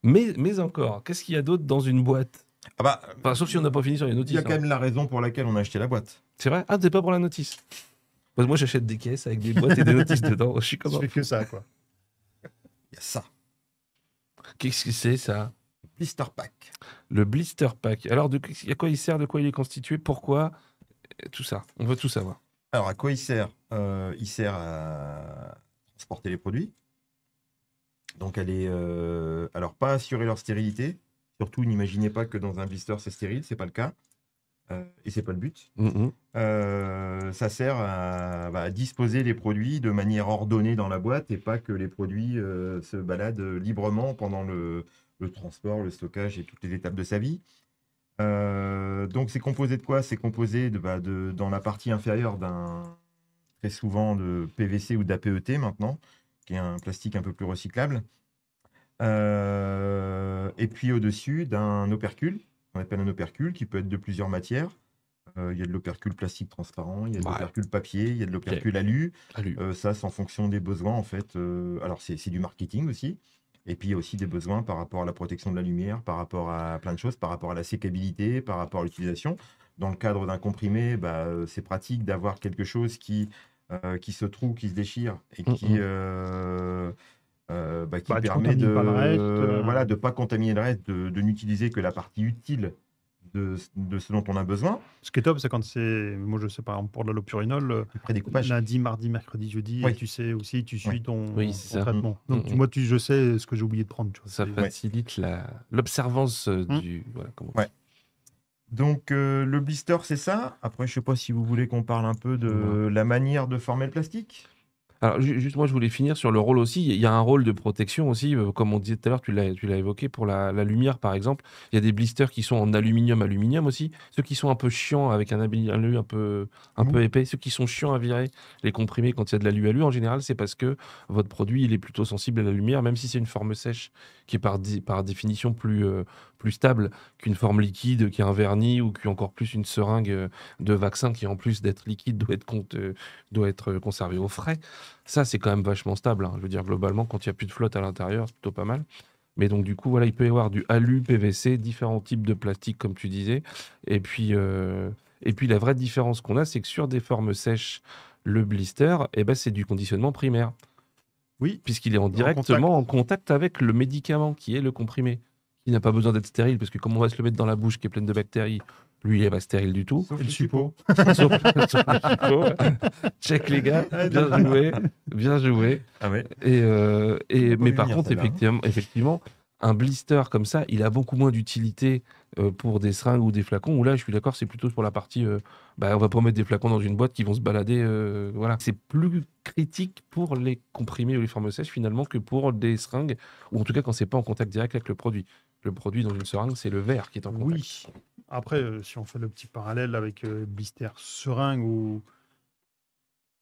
Mais encore, qu'est-ce qu'il y a d'autre dans une boîte? Ah bah, Enfin, sauf si on n'a pas fini sur les il y notices. a quand même la raison pour laquelle on a acheté la boîte. C'est vrai? Ah, t'es pas pour la notice? Parce que moi, j'achète des caisses avec des boîtes et des notices dedans. Je suis comme Je un fais fou. que ça, quoi. Il y a ça. Qu'est-ce que c'est, ça? Blister Pack. Le blister pack. Alors, à quoi il sert? De quoi il est constitué? Pourquoi? Tout ça. On veut tout savoir. Alors, à quoi il sert? Il sert à transporter les produits. Donc, elle est... alors, pas assurer leur stérilité. Surtout, n'imaginez pas que dans un blister, c'est stérile. C'est pas le cas. Et c'est pas le but. Ça sert à disposer les produits de manière ordonnée dans la boîte et pas que les produits se baladent librement pendant le transport, le stockage et toutes les étapes de sa vie. Donc c'est composé de quoi? C'est composé dans la partie inférieure très souvent de PVC ou d'APET maintenant, qui est un plastique un peu plus recyclable. Et puis au-dessus d'un opercule, on appelle un opercule qui peut être de plusieurs matières. Il y a de l'opercule plastique transparent, il y a de l'opercule papier, il y a de l'opercule alu. Ça, c'est en fonction des besoins, en fait. Alors, c'est du marketing aussi. Et puis, il y a aussi des besoins par rapport à la protection de la lumière, par rapport à plein de choses, par rapport à la sécabilité, par rapport à l'utilisation. Dans le cadre d'un comprimé, c'est pratique d'avoir quelque chose qui se troue, qui se déchire et qui permet de ne pas contaminer le reste, de n'utiliser que la partie utile de ce dont on a besoin. Ce qui est top, c'est quand c'est... Moi, je sais, par exemple, pour de l'allopurinol, lundi, mardi, mercredi, jeudi, et tu sais aussi, tu suis ton traitement. Donc, moi, je sais ce que j'ai oublié de prendre. Tu vois, ça facilite l'observance du... Voilà, Donc, le blister, c'est ça. Après, je ne sais pas si vous voulez qu'on parle un peu de la manière de former le plastique. Alors, juste moi, je voulais finir sur le rôle aussi. Il y a un rôle de protection aussi, comme on disait tout à l'heure, tu l'as évoqué, pour la lumière, par exemple. Il y a des blisters qui sont en aluminium aussi. Ceux qui sont un peu chiants, avec un alu un peu épais, ceux qui sont chiants à virer, les comprimés, quand il y a de l'alu, en général, c'est parce que votre produit, il est plutôt sensible à la lumière, même si c'est une forme sèche, qui est par définition plus stable qu'une forme liquide, qui est un vernis, ou qui est encore plus une seringue de vaccin, qui en plus d'être liquide, doit être conservé au frais. Ça, c'est quand même vachement stable. Je veux dire, globalement, quand il n'y a plus de flotte à l'intérieur, c'est plutôt pas mal. Mais donc, du coup, voilà, il peut y avoir du alu, PVC, différents types de plastique, comme tu disais. Et puis la vraie différence qu'on a, c'est que sur des formes sèches, le blister, c'est du conditionnement primaire. Oui. Puisqu'il est directement en contact avec le médicament, qui est le comprimé. Il n'a pas besoin d'être stérile, parce que comme on va se le mettre dans la bouche qui est pleine de bactéries, lui, il n'est pas stérile du tout. Sauf le suppôt. Sauf le suppôt. Check, les gars. Bien joué. Ah ouais. Mais par contre, effectivement, un blister comme ça, il a beaucoup moins d'utilité pour des seringues ou des flacons, où là, je suis d'accord, c'est plutôt pour la partie... on va pas mettre des flacons dans une boîte qui vont se balader. Voilà. C'est plus critique pour les comprimés ou les formes sèches, finalement, que pour des seringues, ou en tout cas quand c'est pas en contact direct avec le produit. Le produit dans une seringue, c'est le verre qui est en contact. Oui. Après, si on fait le petit parallèle avec blister seringue, où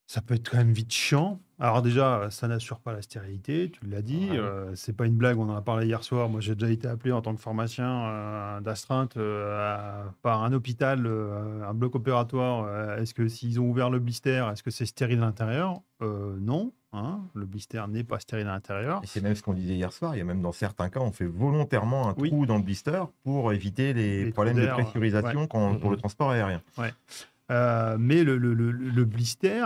ça peut être quand même vite chiant. Alors déjà, ça n'assure pas la stérilité, tu l'as dit. C'est pas une blague, on en a parlé hier soir. Moi, j'ai déjà été appelé en tant que pharmacien d'astreinte par un hôpital, un bloc opératoire. Est-ce que s'ils ont ouvert le blister, est-ce que c'est stérile à l'intérieur? Non. Le blister n'est pas stérile à l'intérieur. Et c'est même ce qu'on disait hier soir. Il y a même dans certains cas, on fait volontairement un trou dans le blister pour éviter les problèmes de pressurisation pour le transport aérien. Ouais. Mais le blister,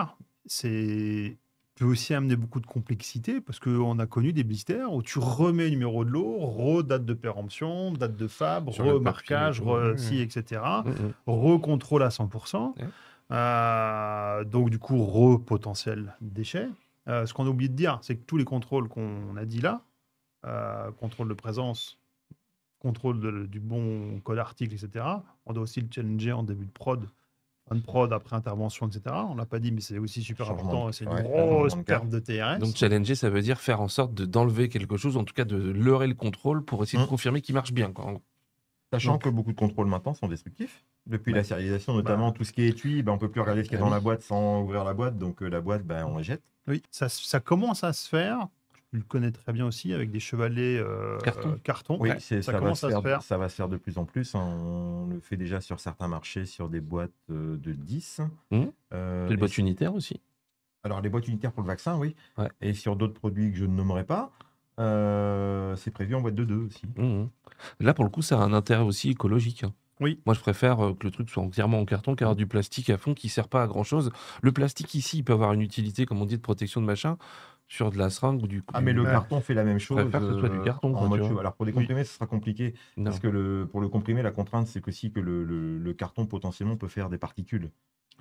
peut aussi amener beaucoup de complexité, parce qu'on a connu des blisters où tu remets numéro de lot, date de péremption, date de fab, remarquage, etc. Recontrôle à 100%. Donc du coup, potentiel déchet. Ce qu'on a oublié de dire, c'est que tous les contrôles qu'on a dit là, contrôle de présence, contrôle du bon code article, etc., on doit aussi le challenger en début de prod, après intervention, etc. On ne l'a pas dit, mais c'est aussi super important. C'est une grosse perte de TRS. Donc challenger, ça veut dire faire en sorte d'enlever quelque chose, en tout cas de leurrer le contrôle pour essayer de confirmer qu'il marche bien. Sachant que beaucoup de contrôles maintenant sont destructifs. Depuis la sérialisation, notamment tout ce qui est étui, on ne peut plus regarder ce qu'il y a dans la boîte sans ouvrir la boîte. Donc la boîte, on la jette. Oui, ça commence à se faire. Tu le connais très bien aussi avec des chevalets carton. Oui, ça va se faire de plus en plus. On le fait déjà sur certains marchés, sur des boîtes de 10. Les boîtes unitaires aussi. Alors, les boîtes unitaires pour le vaccin, oui. Et sur d'autres produits que je ne nommerai pas. C'est prévu en boîte de 2 aussi. Mmh. Là, pour le coup, ça a un intérêt aussi écologique, hein. Oui. Moi, je préfère que le truc soit entièrement en carton qu'avoir du plastique à fond qui sert pas à grand-chose. Le plastique ici, il peut avoir une utilité, comme on dit, de protection de machin, sur de la seringue ou Ah, mais le Ouais. carton fait la même Je chose préfère que ce soit du carton, en quoi, mode tu vois. cheval. Alors pour des Oui. comprimés, ce sera compliqué Non. parce que pour le comprimé, la contrainte, c'est qu'aussi que le carton potentiellement peut faire des particules.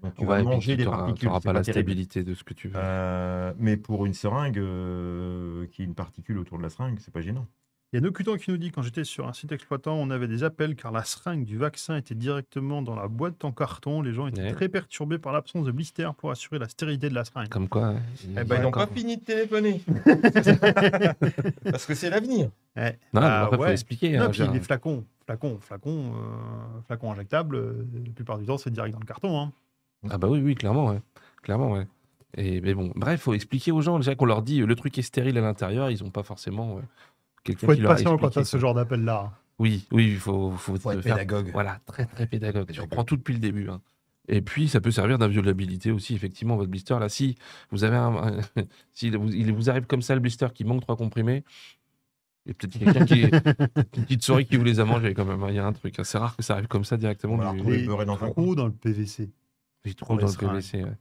Donc tu vas Ouais, et puis manger des tu particules, n'auras c'est pas pas la terrible. stabilité de ce que tu veux. Mais pour une seringue qui est une particule autour de la seringue, c'est pas gênant. Il y a Nocutan qui nous dit, quand j'étais sur un site exploitant, on avait des appels car la seringue du vaccin était directement dans la boîte en carton. Les gens étaient Ouais. très perturbés par l'absence de blister pour assurer la stérilité de la seringue. Comme quoi. Eh ben, ils n'ont pas fini de téléphoner. Parce que c'est l'avenir. Ouais. Non, mais Bah, après, il faut ouais. expliquer. Non, hein, puis les flacons injectables, la plupart du temps, c'est direct dans le carton. Hein. Ah bah oui, clairement, ouais. Clairement, ouais. Mais bon, bref, faut expliquer aux gens. Déjà qu'on leur dit le truc est stérile à l'intérieur, ils n'ont pas forcément quelqu'un Faut qui être leur a patient quand expliqué. tu as ce genre d'appel-là. Oui, il faut Faut être faire. pédagogue. Voilà, très très pédagogue. Tu Pédagogue. reprends tout depuis le début. Hein. Et puis, ça peut servir d'inviolabilité aussi, effectivement, votre blister. Là, si vous avez il vous arrive comme ça le blister qui manque 3 comprimés, et peut-être quelqu'un une petite souris qui vous les a mangés quand même. Hein. Il y a un truc. Hein. C'est rare que ça arrive comme ça directement. On va la retrouver beurrée dans un Trop dans le PVC. J'ai trop les dans le seringues. PVC. Ouais.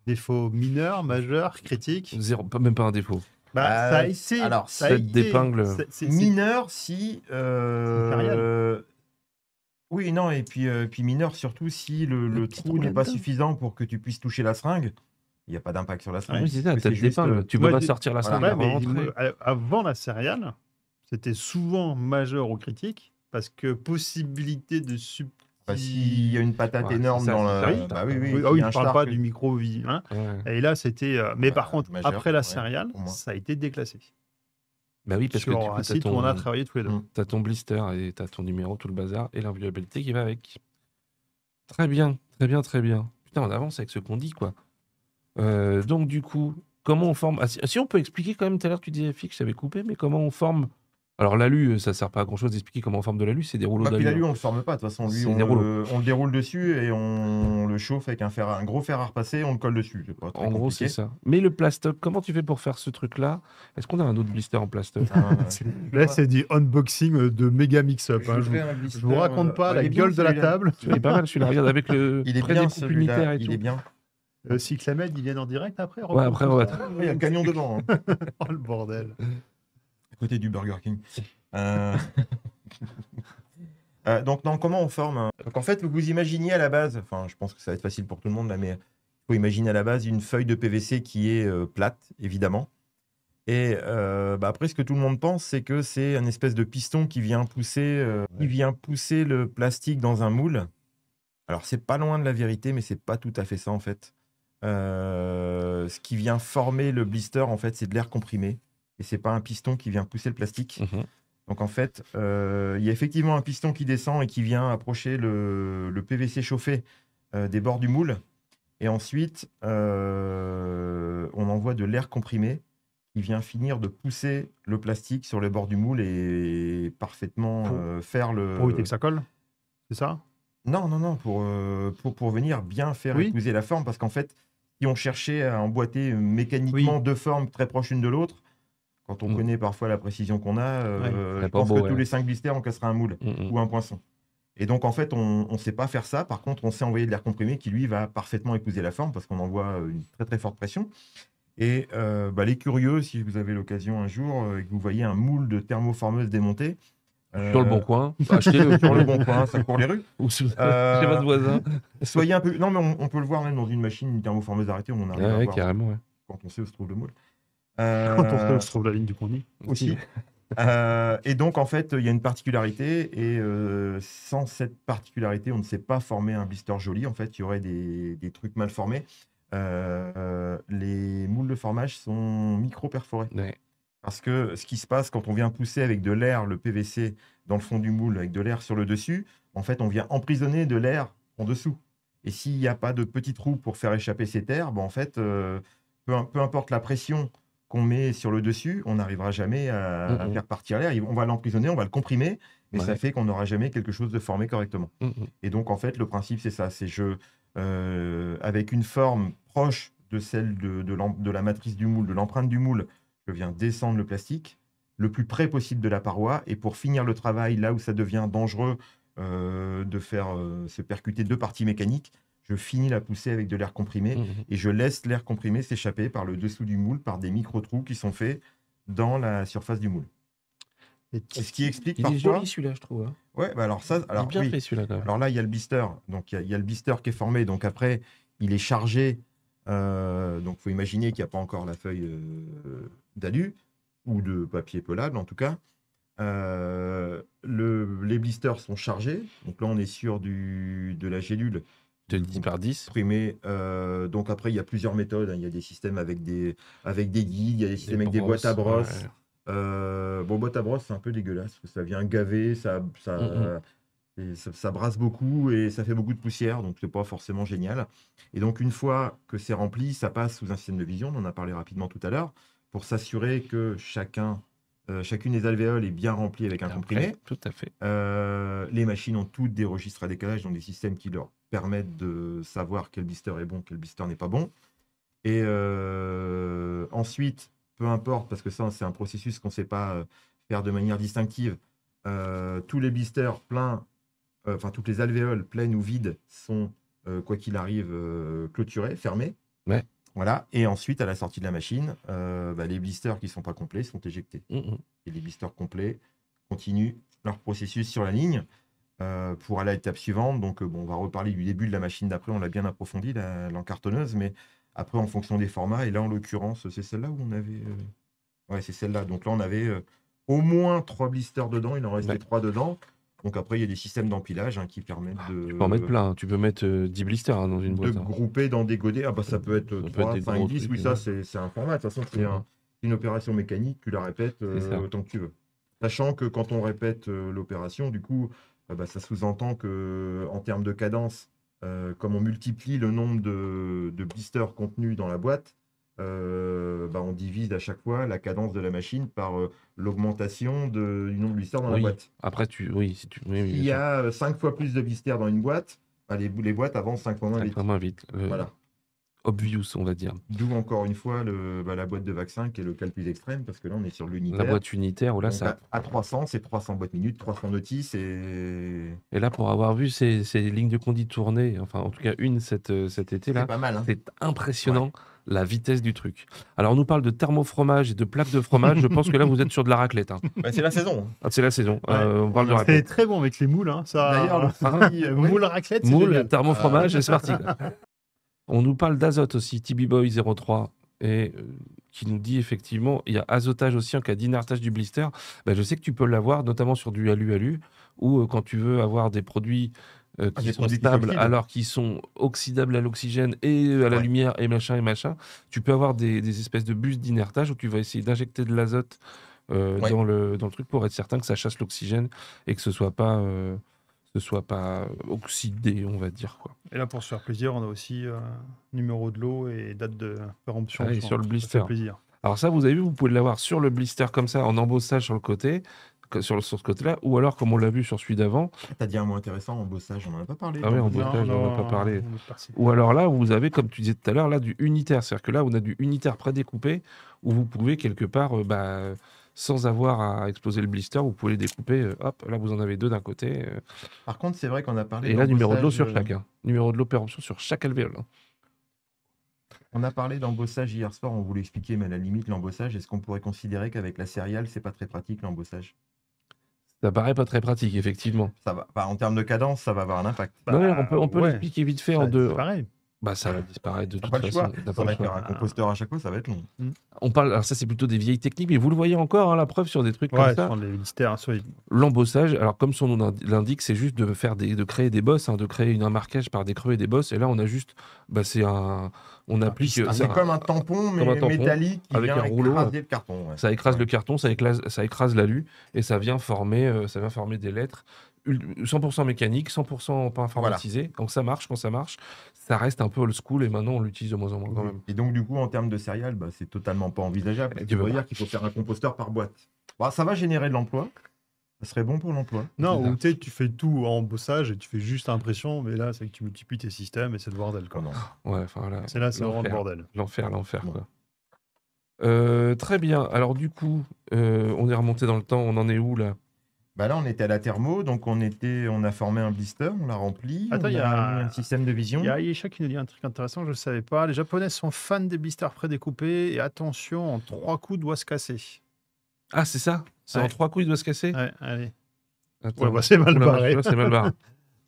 Défaut mineur, majeur, critique. Zéro, même pas un défaut. Bah, ça a été. alors, ça a cette été- d'épingle. c'est- Mineur si. céréales. Oui, non, et puis mineur surtout si le petit trou trou n'est pas là-dedans. suffisant pour que tu puisses toucher la seringue. Il n'y a pas d'impact sur la seringue. Oui, c'est ça, Mais tête juste, d'épingle. Tu peux moi, pas j'ai- sortir la voilà. seringue Ouais, avant mais rentrer. avant la céréale, c'était souvent majeur ou critique parce que possibilité de Bah, s'il y a une patate Ouais, énorme c'est ça, dans c'est le. ça, Bah oui, oui. Oui, s'il y ah a oui, un je parle Stark- pas du micro-vie. Hein. Ouais. Et là, c'était. Mais Bah, par contre, majeur, après la ouais, céréale, pour moi. ça a été déclassé. Bah oui, parce que Sur du un coup, site où on a travaillé tous les deux. Mm. t'as ton blister et t'as ton numéro, tout le bazar, et l'inviolabilité qui va avec. Très bien, très bien, très bien. Putain, on avance avec ce qu'on dit, quoi. Donc, du coup, comment on forme... Ah, si on peut expliquer quand même, tout à l'heure, tu disais, Fix, je t'avais coupé, mais comment on forme... Alors, l'alu, ça sert pas à grand-chose d'expliquer comment on forme de l'alu, c'est des rouleaux Bah, puis d'alu. l'alu, Hein. on le forme pas. De toute façon, lui, C'est on des rouleaux. le déroule dessus et on le chauffe avec un gros fer à repasser, on le colle dessus. C'est pas très En gros, compliqué. c'est ça. Mais le plastoc, comment tu fais pour faire ce truc-là? Est-ce qu'on a un autre blister en plastoc? Là, c'est du unboxing de méga mix-up. Hein. Je vous raconte pas la gueule de la table. Il est pas mal celui-là, regarde, avec le Il est près bien des coupes unitaires celui-là. et Il tout. est bien. Cyclamed, ils viennent en direct après. Ouais, après, on va... Il y a un camion devant. Hein. Oh, le bordel. À côté du Burger King. Donc, non, comment on forme Donc, en fait, vous imaginez à la base, enfin, je pense que ça va être facile pour tout le monde là, mais il faut imaginer à la base une feuille de PVC qui est plate, évidemment. Et après, ce que tout le monde pense, c'est que c'est un espèce de piston qui vient pousser le plastique dans un moule. Alors, c'est pas loin de la vérité, mais c'est pas tout à fait ça, en fait. Ce qui vient former le blister, en fait, c'est de l'air comprimé. Et c'est pas un piston qui vient pousser le plastique. Mhm. Donc en fait, il y a effectivement un piston qui descend et qui vient approcher le PVC chauffé des bords du moule. Et ensuite, on envoie de l'air comprimé qui vient finir de pousser le plastique sur les bords du moule et parfaitement faire le... Pour éviter que ça colle, c'est ça? Non, pour venir bien faire Oui. épouser la forme, parce qu'en fait, si on cherchait à emboîter mécaniquement deux formes très proches l'une de l'autre, quand on connaît parfois la précision qu'on a, je pense que tous les 5 blisters, on cassera un moule ou un poinçon. Et donc, en fait, on ne sait pas faire ça. Par contre, on sait envoyer de l'air comprimé qui, lui, va parfaitement épouser la forme parce qu'on envoie une très, très forte pression. Et les curieux, si vous avez l'occasion un jour et que vous voyez un moule de thermoformeuse démonté, Sur le bon coin, achetez-le sur le bon coin, ça court les rues. ou chez votre voisin. Soyez un peu... Non, mais on peut le voir même dans une machine, une thermoformeuse arrêtée, on arrive à Ouais, voir carrément, ouais. quand on sait où se trouve le moule. Quand on se trouve la ligne du contenu. Aussi. Et donc, en fait, il y a une particularité, et sans cette particularité, on ne sait pas former un blister joli. En fait, il y aurait des trucs mal formés. Les moules de formage sont micro-perforés. Ouais. Parce que ce qui se passe quand on vient pousser avec de l'air, le PVC, dans le fond du moule, avec de l'air sur le dessus, en fait, on vient emprisonner de l'air en dessous. Et s'il n'y a pas de petit trou pour faire échapper cet air, en fait, peu importe la pression qu'on met sur le dessus, on n'arrivera jamais à faire partir l'air. On va l'emprisonner, on va le comprimer, mais ça fait qu'on n'aura jamais quelque chose de formé correctement. Et donc, en fait, le principe, c'est ça. C'est avec une forme proche de celle de la matrice du moule, de l'empreinte du moule, je viens descendre le plastique. le plus près possible de la paroi. Et pour finir le travail, là où ça devient dangereux de faire se percuter deux parties mécaniques, je finis la poussée avec de l'air comprimé et je laisse l'air comprimé s'échapper par le dessous du moule, par des micro-trous qui sont faits dans la surface du moule. Et ce qui explique Il parfois... est joli celui-là, je trouve. Hein. Ouais, bah alors ça... Il est Alors, bien oui. fait celui-là quand même. Alors là, il y a le blister. Donc, il y a le blister qui est formé. Donc, après, il est chargé. Donc, il faut imaginer qu'il n'y a pas encore la feuille d'alu ou de papier pelable, en tout cas. Les blisters sont chargés. Donc là, on est sur de la gélule. De 10 par 10. Imprimée. Donc, après, il y a plusieurs méthodes. Hein. Il y a des systèmes avec des guides. Il y a des systèmes avec des boîtes à brosses. Ouais. Boîte à brosse, c'est un peu dégueulasse. Parce que ça vient gaver, ça brasse beaucoup et ça fait beaucoup de poussière, donc c'est pas forcément génial. Et donc une fois que c'est rempli, ça passe sous un système de vision, on en a parlé rapidement tout à l'heure, pour s'assurer que chacune des alvéoles est bien remplie avec un comprimé. Tout à fait. Les machines ont toutes des registres à décalage, donc des systèmes qui leur permettent de savoir quel blister est bon, quel blister n'est pas bon. Et ensuite, peu importe, parce que ça c'est un processus qu'on ne sait pas faire de manière distinctive, tous les blisters pleins, toutes les alvéoles pleines ou vides sont, quoi qu'il arrive, clôturées, fermées. Ouais. Voilà. Et ensuite, à la sortie de la machine, les blisters qui ne sont pas complets sont éjectés. Et les blisters complets continuent leur processus sur la ligne pour aller à l'étape suivante. Donc, on va reparler du début de la machine d'après. On l'a bien approfondi, l'encartonneuse. Mais après, en fonction des formats, et là, en l'occurrence, c'est celle-là où on avait... Ouais, c'est celle-là. Donc là, on avait au moins 3 blisters dedans. Il en restait 3 dedans. Donc après, il y a des systèmes d'empilage qui permettent de... Tu peux en mettre plein. Tu peux mettre 10 blisters dans une boîte. De grouper dans des godets. Ah bah ça peut être 3, 5, 10. Oui, ça, c'est un format. De toute façon, c'est une opération mécanique. Tu la répètes autant que tu veux. Sachant que quand on répète l'opération, du coup, ça sous-entend qu'en termes de cadence, comme on multiplie le nombre de blisters contenus dans la boîte, on divise à chaque fois la cadence de la machine par l'augmentation du nombre de blisters dans la boîte. Après, il y a 5 fois plus de blisters dans une boîte, les boîtes avancent 5 fois moins vite. Voilà. Obvious, on va dire. D'où encore une fois la boîte de vaccin qui est le cas le plus extrême, parce que là on est sur l'unitaire. La boîte unitaire, où là, donc, à 300, c'est 300 boîtes minutes, 300 notices. Et là, pour avoir vu ces lignes de conduite tourner, enfin en tout cas une cet été-là, c'est pas mal. Hein. C'est impressionnant. Ouais. La vitesse du truc. Alors, on nous parle de thermofromage et de plaques de fromage. Je pense que là, vous êtes sur de la raclette. Hein. C'est la saison. C'est la saison. Ouais. On parle de raclette. C'est très bon avec les moules. Hein. Ça... D'ailleurs, moule raclette, c'est moule, thermofromage, c'est parti. On nous parle d'azote aussi. TB-Boy03 et qui nous dit effectivement, il y a azotage aussi en cas d'inertage du blister. Je sais que tu peux l'avoir, notamment sur du alu-alu, ou quand tu veux avoir des produits... qui sont stables alors qu'ils sont oxydables à l'oxygène et à la lumière et machin, tu peux avoir des espèces de bus d'inertage où tu vas essayer d'injecter de l'azote dans le truc pour être certain que ça chasse l'oxygène et que ce soit pas oxydé, on va dire, quoi. Et là, pour se faire plaisir, on a aussi numéro de lot et date de péremption. Et sur le blister. Ça fait plaisir. Alors ça, vous avez vu, vous pouvez l'avoir sur le blister comme ça, en embossage sur le côté, sur ce côté-là, ou alors, comme on l'a vu sur celui d'avant... T'as dit un mot intéressant, embossage, on n'en a pas parlé. Ah oui, embossage, on n'en a pas parlé. Ou alors là, vous avez, comme tu disais tout à l'heure, là, du unitaire. C'est-à-dire que là, on a du unitaire prédécoupé, où vous pouvez quelque part, sans avoir à exploser le blister, vous pouvez les découper. Hop, là, vous en avez 2 d'un côté. Par contre, c'est vrai qu'on a parlé... Et là, numéro de l'eau sur chacun. Numéro de l'eau péremption sur chaque alvéole. On a parlé d'embossage hier soir, on voulait expliquer, mais à la limite, l'embossage, est-ce qu'on pourrait considérer qu'avec la céréale, c'est pas très pratique, l'embossage ? Ça paraît pas très pratique, effectivement. Ça va, en termes de cadence, ça va avoir un impact. On peut l'expliquer vite fait en deux. Pareil. Ça va disparaître de toute façon. Ça va faire un composteur à chaque fois, ça va être long. On parle, alors ça c'est plutôt des vieilles techniques, mais vous le voyez encore, la preuve sur des trucs comme ça. Les blisters, L'embossage, alors comme son nom l'indique, c'est juste de créer des bosses, de créer un marquage par des creux et des bosses. Et là on a juste, on applique. C'est comme un tampon, mais métallique qui avec vient un rouleau. Écraser le carton. Ouais. Ça écrase le carton, ça écrase l'alu et ça vient former des lettres. 100% mécanique, 100% pas informatisé. Voilà. Donc ça marche, quand ça marche, ça reste un peu old school et maintenant on l'utilise de moins en moins quand même. Et donc du coup en termes de céréales, c'est totalement pas envisageable. Ça veut dire qu'il faut faire un composteur par boîte. Ça va générer de l'emploi. Ça serait bon pour l'emploi. Non, ou tu fais tout en embossage et tu fais juste impression, mais là c'est que tu multiplies tes systèmes et c'est le bordel. Quoi. Ouais, enfin là. C'est vraiment le bordel. L'enfer. Bon. Quoi. Très bien. Alors du coup, on est remonté dans le temps. On en est où là? Bah là, on était à la thermo, donc on a formé un blister, on l'a rempli, Attends, on il y a mis un a, système de il vision. y a Aisha qui nous dit un truc intéressant, je ne savais pas. Les Japonais sont fans des blisters prédécoupés et attention, en 3 coups doit se casser. Ah, c'est ça? C'est en Ouais. 3 coups, il doit se casser? Ouais, allez. Attends. Ouais, bah, c'est mal Oh la vache, barré. celui-là, c'est mal barré.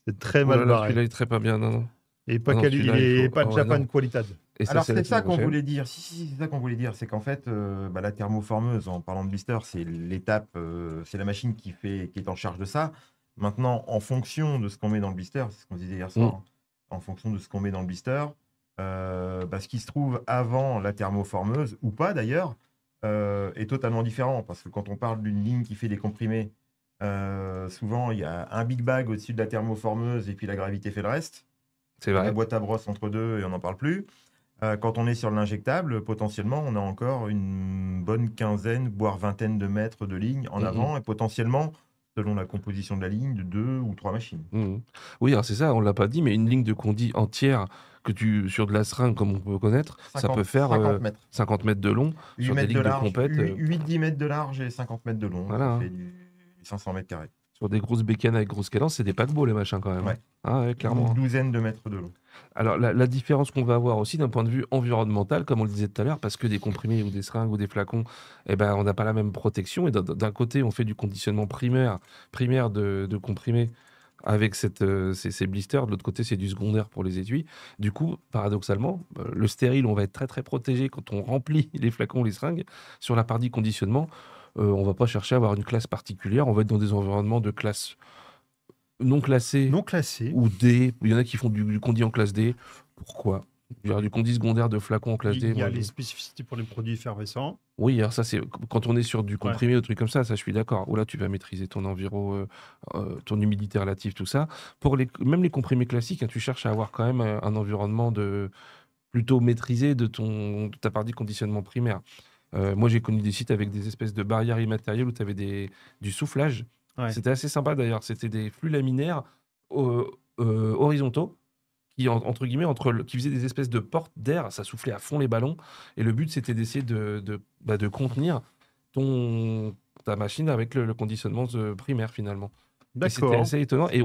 C'est très Oh mal là là, barré. celui-là, il est très pas bien. Non, non. Et pas, Ah non, il celui-là, il est faut. pas Ah de ouais, Japan non. Qualitad. Et ça, Alors c'est la c'est ça semaine qu'on prochaine. voulait dire, c'est ça qu'on voulait dire, c'est qu'en fait, la thermoformeuse, en parlant de blister, c'est l'étape, c'est la machine qui est en charge de ça. Maintenant, en fonction de ce qu'on met dans le blister, c'est ce qu'on disait hier soir, hein, en fonction de ce qu'on met dans le blister, ce qui se trouve avant la thermoformeuse, ou pas d'ailleurs, est totalement différent. Parce que quand on parle d'une ligne qui fait des comprimés, souvent il y a un big bag au-dessus de la thermoformeuse et puis la gravité fait le reste. C'est La vrai. boîte à brosse entre deux et on n'en parle plus. Quand on est sur l'injectable, potentiellement, on a encore une bonne quinzaine, voire vingtaine de mètres de ligne en avant, et potentiellement, selon la composition de la ligne, de 2 ou 3 machines. Oui, alors c'est ça, on l'a pas dit, mais une ligne de condi entière sur de la seringue, comme on peut connaître, ça peut faire 50 mètres. 50 mètres de long 8 sur des mètres de lignes de large, compète, 8-10 mètres de large et 50 mètres de long. Voilà, Ça hein. fait du 500 mètres carrés. sur des grosses bécanes avec grosse cadence, c'est des paquebots les machins quand même. Ouais. Ah ouais, clairement. Une douzaine de mètres de long. Alors la différence qu'on va avoir aussi d'un point de vue environnemental, comme on le disait tout à l'heure, parce que des comprimés ou des seringues ou des flacons, eh ben, on n'a pas la même protection. Et d'un côté, on fait du conditionnement primaire de comprimés avec ces blisters. De l'autre côté, c'est du secondaire pour les étuis. Du coup, paradoxalement, le stérile, on va être très très protégé quand on remplit les flacons ou les seringues. Sur la partie conditionnement, on va pas chercher à avoir une classe particulière. On va être dans des environnements de classe non classée Non classé. ou D. Il y en a qui font du condi en classe D. Pourquoi? Il y a du condi secondaire de flacons en classe D. Il y a moi, les spécificités pour les produits effervescents. Oui, alors ça, c'est quand on est sur du comprimé ou truc comme ça, je suis d'accord. Ou là, tu vas maîtriser ton environ, ton humidité relative, tout ça. Pour même les comprimés classiques, hein, tu cherches à avoir quand même un environnement plutôt maîtrisé de ta partie conditionnement primaire. Moi, j'ai connu des sites avec des espèces de barrières immatérielles où tu avais du soufflage. Ouais. C'était assez sympa d'ailleurs. C'était des flux laminaires horizontaux qui, entre guillemets, qui faisaient des espèces de portes d'air. Ça soufflait à fond les ballons. Et le but, c'était d'essayer de contenir ta machine avec le conditionnement primaire finalement. Et c'était D'accord. assez étonnant. Et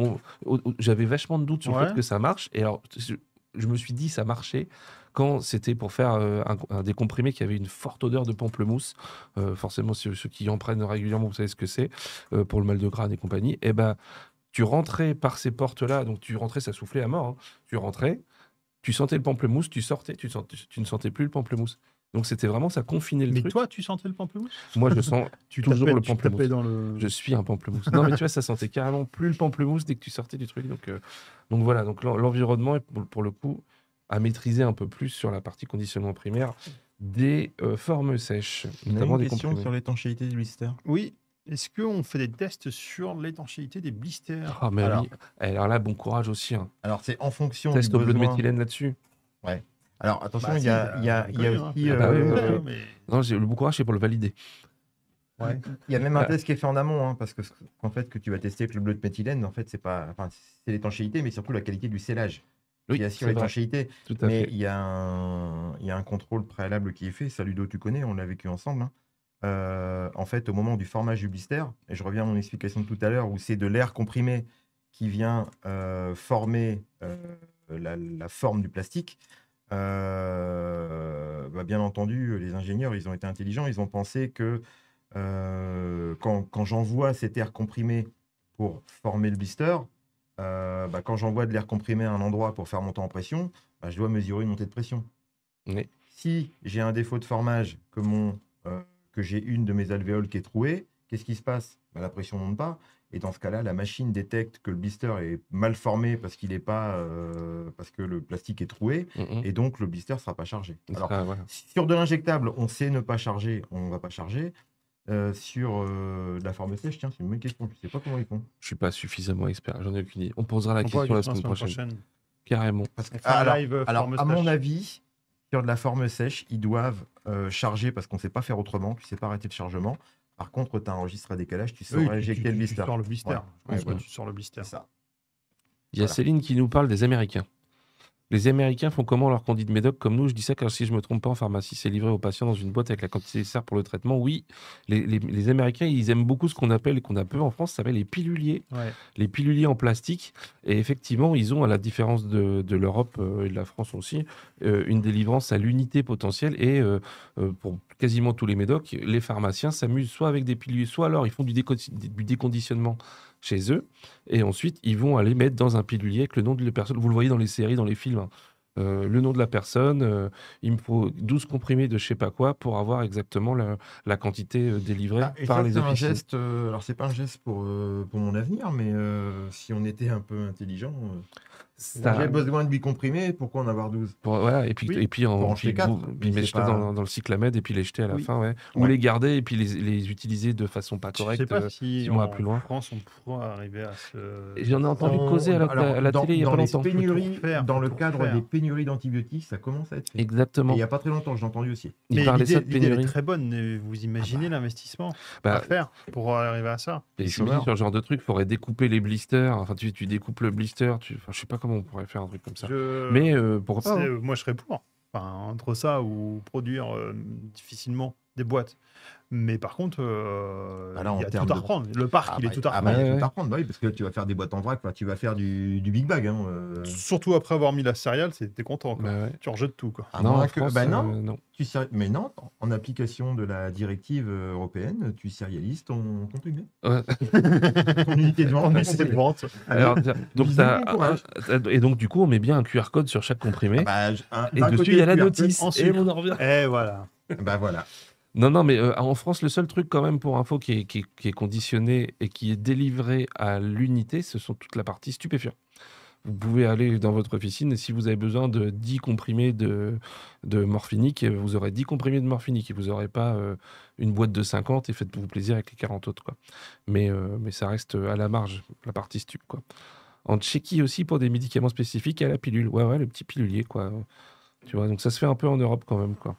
j'avais vachement de doutes sur le Ouais. fait que ça marche. Et alors, je me suis dit, ça marchait quand c'était pour faire des comprimés qui avaient une forte odeur de pamplemousse. Forcément, ceux qui en prennent régulièrement, vous savez ce que c'est, pour le mal de crâne et compagnie. Et ben, tu rentrais par ces portes-là, donc tu rentrais, ça soufflait à mort. Hein. Tu rentrais, tu sentais le pamplemousse, tu sortais, tu ne sentais plus le pamplemousse. Donc c'était vraiment, ça confinait le Mais truc. toi, tu sentais le pamplemousse? Moi, je sens toujours le pamplemousse. Tu tapais dans le... Je suis un pamplemousse. Non, mais tu vois, ça sentait carrément plus le pamplemousse dès que tu sortais du truc. Donc voilà, donc l'environnement est pour le coup à maîtriser un peu plus sur la partie conditionnement primaire des formes sèches, On a notamment une des question comprimés. sur l'étanchéité du blister. Oui. Est-ce qu'on fait des tests sur l'étanchéité des blisters? Ah, mais oui. Alors là, bon courage aussi. Hein. Alors c'est en fonction Test du au bleu de besoin. méthylène là-dessus. Ouais. Alors attention, Bah, il y a aussi... Ah bah oui, ouais. Mais... Non, le bon courage, c'est pour le valider. Ouais. Il y a même un test qui est fait en amont, hein, parce que en fait, que tu vas tester avec le bleu de méthylène, en fait, c'est l'étanchéité, mais surtout la qualité du scellage Oui, qui assure c'est vrai. l'étanchéité. Tout à Mais fait. il y a un contrôle préalable qui est fait. Ça, Ludo, tu connais, on l'a vécu ensemble. Hein. En fait, au moment du formage du blister, et je reviens à mon explication de tout à l'heure, où c'est de l'air comprimé qui vient former la forme du plastique. Bien entendu, les ingénieurs, ils ont été intelligents. Ils ont pensé que quand j'envoie cet air comprimé pour former le blister, quand j'envoie de l'air comprimé à un endroit pour faire monter en pression, je dois mesurer une montée de pression. Oui. Si j'ai un défaut de formage, que j'ai une de mes alvéoles qui est trouée, qu'est-ce qui se passe? La pression ne monte pas. Et dans ce cas-là, la machine détecte que le blister est mal formé parce qu'il est pas, parce que le plastique est troué, et donc le blister ne sera pas chargé. Alors, voilà. sur de l'injectable, on sait ne pas charger, on ne va pas charger. Sur de la forme sèche, tiens, c'est une bonne question. Je ne sais pas comment ils font. Je suis pas suffisamment expert, j'en ai aucune idée. On posera la question la semaine prochaine. Carrément. Parce que, On fait un live forme à mon sèche. avis, sur de la forme sèche, ils doivent charger parce qu'on ne sait pas faire autrement, tu ne sais pas arrêter le chargement. Par contre, tu as un registre à décalage, tu sauras injecter le blister. Tu sors le blister. Ouais. Je pense que tu sors le blister. C'est ça. Il y a Voilà. Céline qui nous parle des Américains. Les Américains font comment leur candide médoc comme nous? Je dis ça car si je me trompe pas, en pharmacie, c'est livré aux patients dans une boîte avec la quantité nécessaire pour le traitement. Oui, les Américains, ils aiment beaucoup ce qu'on appelle, et qu'on a peu en France, ça s'appelle les piluliers. Ouais. Les piluliers en plastique. Et effectivement, ils ont, à la différence de l'Europe et de la France aussi, une délivrance à l'unité potentielle. Et pour quasiment tous les médocs, les pharmaciens s'amusent soit avec des piluliers, soit alors ils font du déconditionnement chez eux. Et ensuite, ils vont aller mettre dans un pilulier avec le nom de la personne. Vous le voyez dans les séries, dans les films, hein. Le nom de la personne, il me faut 12 comprimés de je sais pas quoi pour avoir exactement la quantité délivrée Ah, et par ça, les c'est un officines. geste. Alors, c'est pas un geste pour mon avenir, mais si on était un peu intelligent, Ça, j'ai besoin de 8 comprimés, pourquoi en avoir 12? voilà, et puis, Oui. et puis, Pour en puis jeter 4. puis Mais les c'est jeter pas. dans le cyclamède et puis les jeter à la Oui. fin, ouais. Ou Ouais. les garder et puis les utiliser de façon pas Je sais correcte pas si 6 mois en plus loin. France on pourra arriver à ce. Et j'en ai entendu On- causer à alors, la dans, télé il y a dans pas les longtemps. pénuries, refaire, dans faut le tout cadre refaire. des pénuries d'antibiotiques, ça commence à être fait. Et Exactement. il n'y a pas très longtemps, j'ai entendu aussi. Il Mais parlait ça l'idée, de l'idée, elle est pénurie. très bonne. Mais vous imaginez l'investissement Bah, à faire pour arriver à ça. et Les je me dis, chômeurs. sur ce genre de truc, il faudrait découper les blisters. Enfin, tu découpes le blister. Enfin, je sais pas comment on pourrait faire un truc comme ça. Mais pourquoi pas, hein. Moi, je serais pour. Enfin, entre ça ou produire difficilement des boîtes. Mais par contre, Ah, là, en il y a tout termes à de- reprendre. Le parc, il est tout à Ah reprendre. bah, il y a Ouais. tout à reprendre, bah oui, parce que tu vas faire des boîtes en vrac, enfin, tu vas faire du big bag. Hein, Surtout après avoir mis la céréale, t'es content. Quoi. Bah ouais. Tu rejettes tout. Quoi. à Non, moins en que. France, Bah non, non. mais non, en application de la directive européenne, tu sérialises ton comprimé. Ouais. Ton unité de vente. On ton met ses comprimé. ventes. Alors, donc, Bisous, t'as- bon courage. et donc, du coup, on met bien un QR code sur chaque comprimé. Ah bah, Et d'un dessus, côté, il y a la QR code, notice. en Et sucre. on en revient. Et voilà. Bah voilà. Non, mais en France, le seul truc quand même pour info qui est conditionné et qui est délivré à l'unité, ce sont toute la partie stupéfiant. Vous pouvez aller dans votre officine et si vous avez besoin de 10 comprimés de morphinique, vous aurez 10 comprimés de morphinique et vous n'aurez pas une boîte de 50 et faites-vous plaisir avec les 40 autres, quoi. Mais ça reste à la marge, la partie stup, quoi. En Tchéquie aussi, pour des médicaments spécifiques, à la pilule. Ouais, le petit pilulier, quoi. Tu vois, donc ça se fait un peu en Europe quand même, quoi.